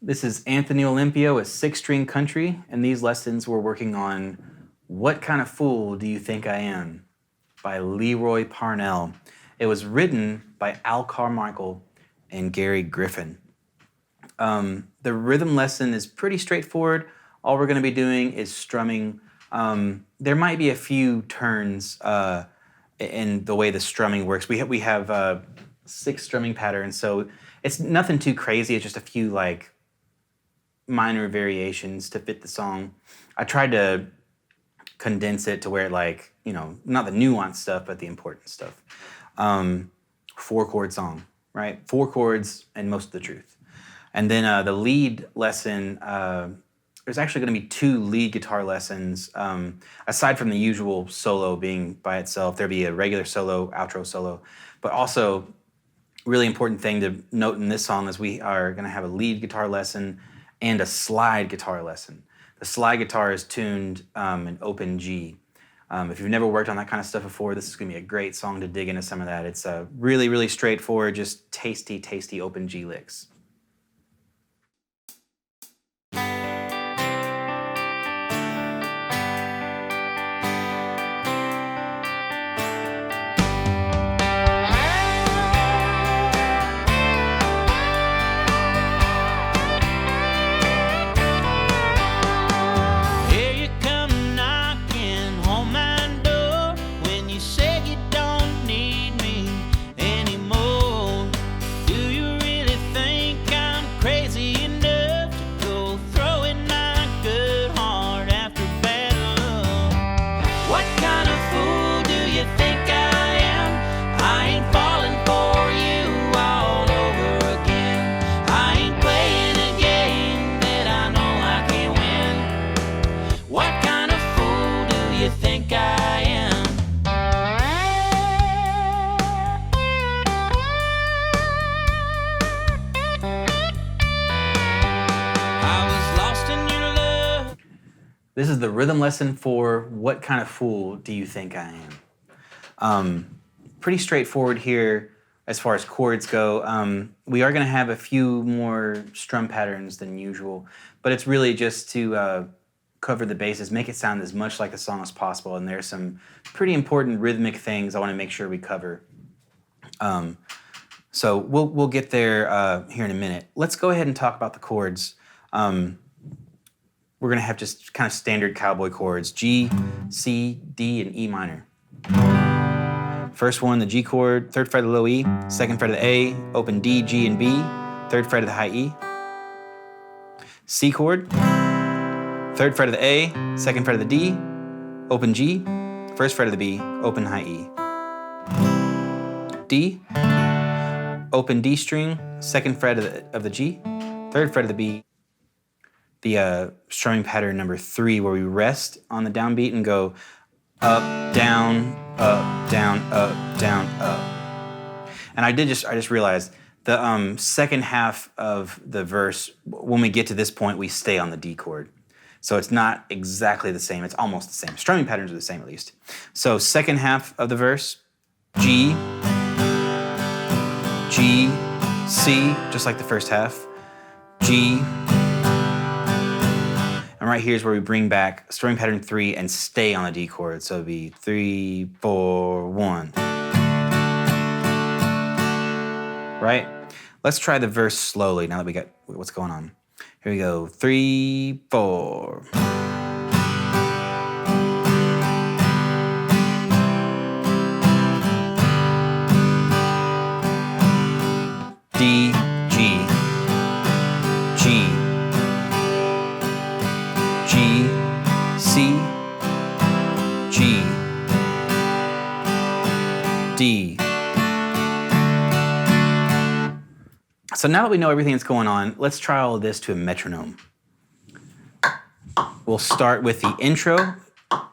This is Anthony Olympio with Six String Country, and these lessons we're working on What Kind of Fool Do You Think I Am by Leroy Parnell. It was written by Al Carmichael and Gary Griffin. The rhythm lesson is pretty straightforward. All we're going to be doing is strumming. There might be a few turns in the way the strumming works. We have 6 strumming patterns, so it's nothing too crazy. It's just a few like minor variations to fit the song. I tried to condense it to where like, not the nuanced stuff, but the important stuff. 4-chord song, right? 4 chords and most of the truth. And then the lead lesson, there's actually going to be 2 lead guitar lessons. Aside from the usual solo being by itself, there'll be a regular solo, outro solo, but also really important thing to note in this song is we are going to have a lead guitar lesson and a slide guitar lesson. The slide guitar is tuned in open G. If you've never worked on that kind of stuff before, this is going to be a great song to dig into some of that. It's really, really straightforward, just tasty, tasty open G licks. This is the rhythm lesson for What Kind of Fool Do You Think I Am? Pretty straightforward here as far as chords go. We are going to have a few more strum patterns than usual, but it's really just to cover the bases, make it sound as much like the song as possible, and there's some pretty important rhythmic things I want to make sure we cover. So we'll get there here in a minute. Let's go ahead and talk about the chords. We're going to have just kind of standard cowboy chords, G, C, D, and E minor. First one, the G chord, 3rd fret of the low E, 2nd fret of the A, open D, G, and B, 3rd fret of the high E. C chord, 3rd fret of the A, 2nd fret of the D, open G, 1st fret of the B, open high E. D, open D string, 2nd fret of the G, 3rd fret of the B. The strumming pattern number 3, where we rest on the downbeat and go up, down, up, down, up, down, up. And I just realized the second half of the verse, when we get to this point, we stay on the D chord. So it's not exactly the same, it's almost the same. Strumming patterns are the same at least. So second half of the verse, G, G, C, just like the first half, G. And right here is where we bring back strumming pattern 3 and stay on the D chord. So it'd be 3, 4, 1. Right? Let's try the verse slowly now that we got what's going on. Here we go. 3, 4. D, G, G, G, C, G, D. So now that we know everything that's going on, let's try all of this to a metronome. We'll start with the intro.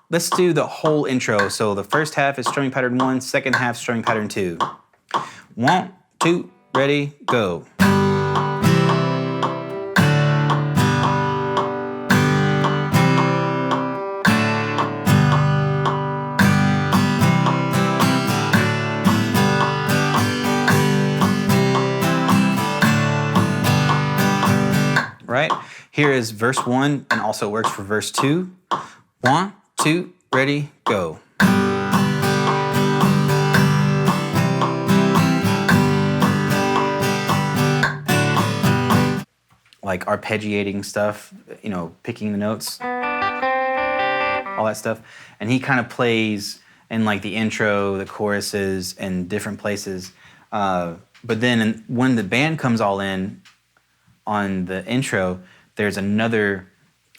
Let's do the whole intro. So the first half is strumming pattern 1, second half strumming pattern 2. 1, 2, ready, go. right? Here is verse 1 and also works for verse 2. 1, 2, ready, go. Like arpeggiating stuff, you know, picking the notes, all that stuff. And he kind of plays in like the intro, the choruses, and different places. But then when the band comes all in on the intro, there's another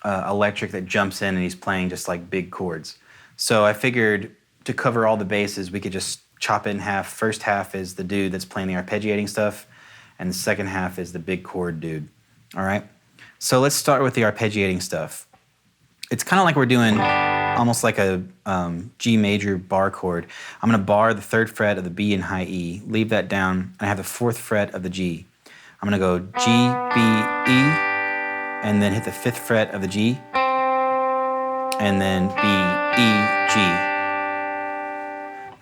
electric that jumps in and he's playing just like big chords. So I figured to cover all the bases, we could just chop it in half. First half is the dude that's playing the arpeggiating stuff, and the second half is the big chord dude. All right? So let's start with the arpeggiating stuff. It's kind of like we're doing almost like a G major bar chord. I'm going to bar the 3rd fret of the B in high E, leave that down, and I have the 4th fret of the G. I'm going to go G, B, E, and then hit the 5th fret of the G, and then B, E, G.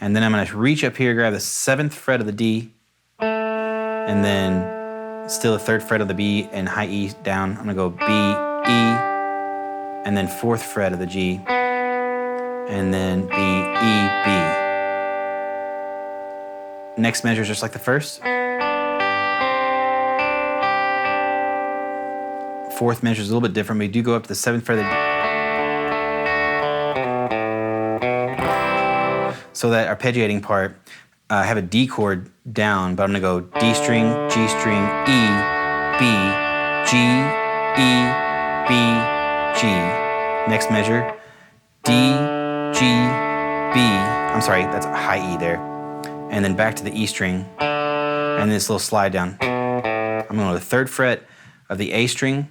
And then I'm going to reach up here, grab the 7th fret of the D, and then still the 3rd fret of the B and high E down. I'm going to go B, E, and then 4th fret of the G, and then B, E, B. Next measure is just like the first. 4th measure is a little bit different. We do go up to the 7th fret of the D. So that arpeggiating part, I have a D chord down, but I'm gonna go D string, G string, E, B, G, E, B, G. Next measure, D, G, B. I'm sorry, that's a high E there. And then back to the E string, and this little slide down. I'm going to the 3rd fret of the A string,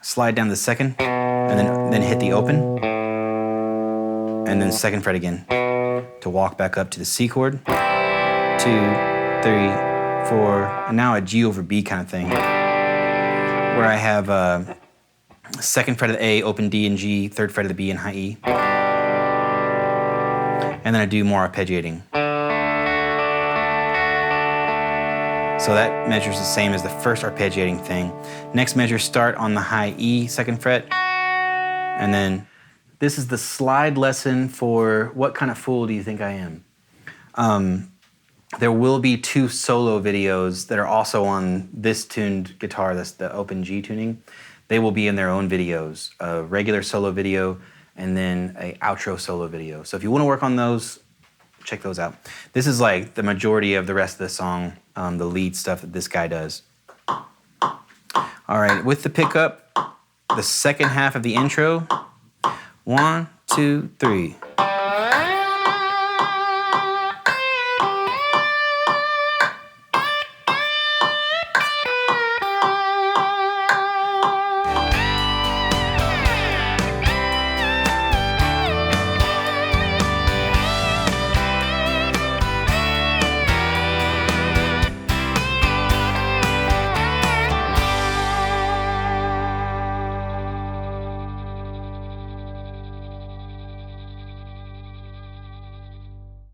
slide down to the 2nd, and then hit the open, and then 2nd fret again to walk back up to the C chord. 2, 3, 4, and now a G over B kind of thing, where I have 2nd fret of the A, open D and G, 3rd fret of the B and high E, and then I do more arpeggiating. So that measure is the same as the first arpeggiating thing. Next measure, start on the high E, 2nd fret, and then this is the slide lesson for What Kind of Fool Do You Think I Am? There will be 2 solo videos that are also on this tuned guitar, that's the open G tuning. They will be in their own videos, a regular solo video and then an outro solo video. So if you want to work on those, check those out. This is like the majority of the rest of the song, the lead stuff that this guy does. All right, with the pickup, the second half of the intro, 1, 2, 3.